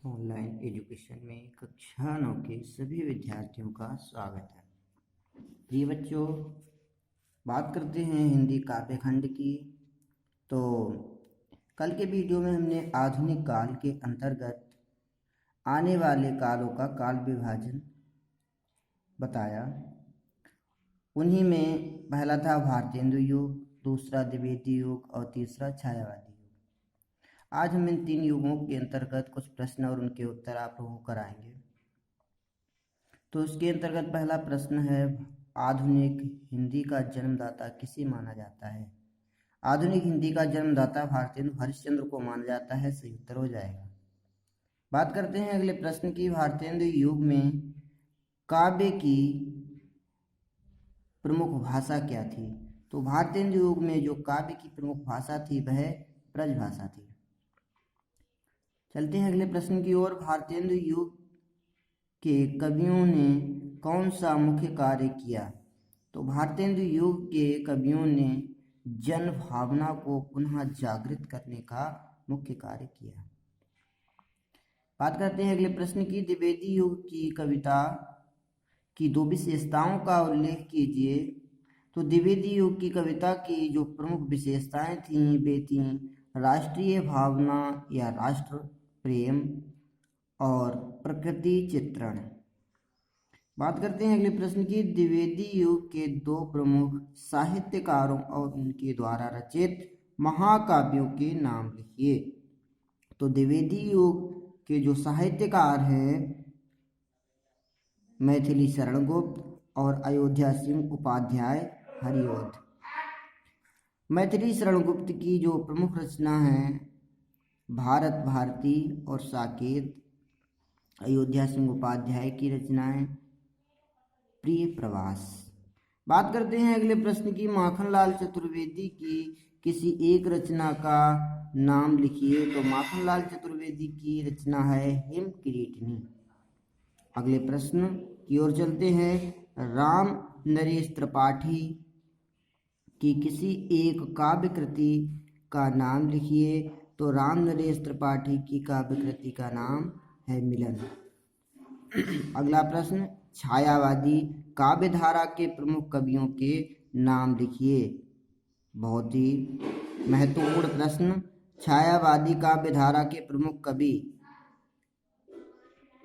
Online education में कक्षा 9 के सभी विद्यार्थियों का स्वागत है। प्रिय बच्चों, बात करते हैं हिंदी काव्य खंड की। तो कल के वीडियो में हमने आधुनिक काल के अंतर्गत आने वाले कालों का काल विभाजन बताया। उन्हीं में पहला था भारतेंदु युग, दूसरा द्विवेदी युग और तीसरा छायावादी युग। आज हम इन तीन युगों के अंतर्गत कुछ प्रश्न और उनके उत्तर आप लोगों को कराएंगे। तो इसके अंतर्गत पहला प्रश्न है, आधुनिक हिंदी का जन्मदाता किसे माना जाता है? आधुनिक हिंदी का जन्मदाता भारतेंदु हरिश्चंद्र को माना जाता है। सही उत्तर हो जाएगा। बात करते हैं अगले प्रश्न की। भारतेंदु युग में काव्य की प्रमुख भाषा क्या थी? तो भारतेंदु युग में जो काव्य की प्रमुख भाषा थी वह ब्रज भाषा थी। चलते हैं अगले प्रश्न की ओर। भारतेंदु युग के कवियों ने कौन सा मुख्य कार्य किया? तो भारतेंदु युग के कवियों ने जन भावना को पुनः जागृत करने का मुख्य कार्य किया। बात करते हैं अगले प्रश्न की। द्विवेदी युग की कविता की दो विशेषताओं का उल्लेख कीजिए। तो द्विवेदी युग की कविता की जो प्रमुख विशेषताएं थीं वे थीं राष्ट्रीय भावना या राष्ट्र प्रेम और प्रकृति चित्रण। बात करते हैं अगले प्रश्न की। द्विवेदी युग के दो प्रमुख साहित्यकारों और उनके द्वारा रचित महाकाव्यों के नाम लिखिए। तो द्विवेदी युग के जो साहित्यकार हैं मैथिली शरण गुप्त और अयोध्या सिंह उपाध्याय हरिऔध। मैथिली शरण गुप्त की जो प्रमुख रचना है भारत भारती और साकेत। अयोध्या सिंह उपाध्याय की रचनाएं प्रिय प्रवास। बात करते हैं अगले प्रश्न की। माखनलाल चतुर्वेदी की किसी एक रचना का नाम लिखिए। तो माखनलाल चतुर्वेदी की रचना है हिम किरीटिनी। अगले प्रश्न की ओर चलते हैं। राम नरेश त्रिपाठी की किसी एक काव्य कृति का नाम लिखिए। तो राम नरेश त्रिपाठी की काव्य कृति का नाम है मिलन। अगला प्रश्न, छायावादी काव्य धारा के प्रमुख कवियों के नाम लिखिए। बहुत ही महत्वपूर्ण प्रश्न। छायावादी काव्य धारा के प्रमुख कवि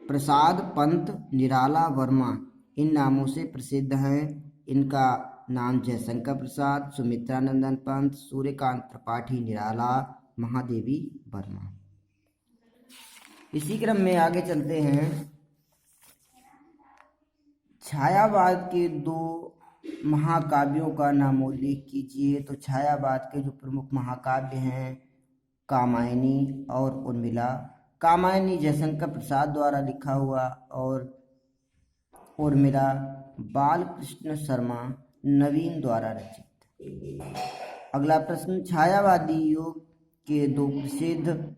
प्रसाद, पंत, निराला, वर्मा इन नामों से प्रसिद्ध हैं। इनका नाम जयशंकर प्रसाद, सुमित्रानंदन पंत, सूर्यकांत त्रिपाठी, निराला, महादेवी वर्मा। इसी क्रम में आगे चलते हैं। छायावाद के दो महाकाव्यों का नाम उल्लेख कीजिए। तो छायावाद के जो प्रमुख महाकाव्य हैं कामायनी और उर्मिला। कामायनी जयशंकर प्रसाद द्वारा लिखा हुआ और उर्मिला बालकृष्ण शर्मा नवीन द्वारा रचित। अगला प्रश्न, छायावादी युग के दो प्रसिद्ध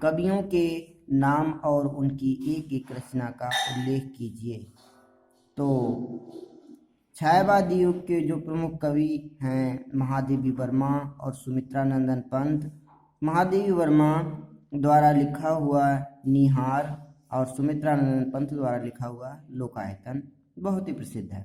कवियों के नाम और उनकी एक एक रचना का उल्लेख कीजिए। तो छायावादी युग के जो प्रमुख कवि हैं महादेवी वर्मा और सुमित्रानंदन पंत। महादेवी वर्मा द्वारा लिखा हुआ निहार और सुमित्रानंदन पंत द्वारा लिखा हुआ लोकायतन बहुत ही प्रसिद्ध है।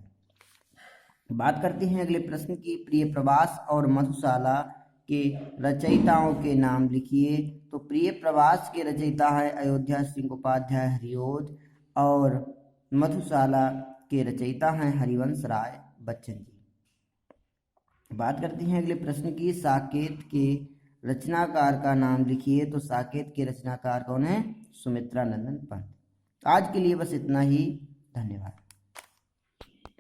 बात करते हैं अगले प्रश्न की। प्रिय प्रवास और मधुशाला के रचयिताओं के नाम लिखिए। तो प्रिय प्रवास के रचयिता है अयोध्या सिंह उपाध्याय हरिऔध और मधुशाला के रचयिता हैं हरिवंश राय बच्चन जी। बात करते हैं अगले प्रश्न की। साकेत के रचनाकार का नाम लिखिए। तो साकेत के रचनाकार कौन है? सुमित्रानंदन पंत। आज के लिए बस इतना ही। धन्यवाद।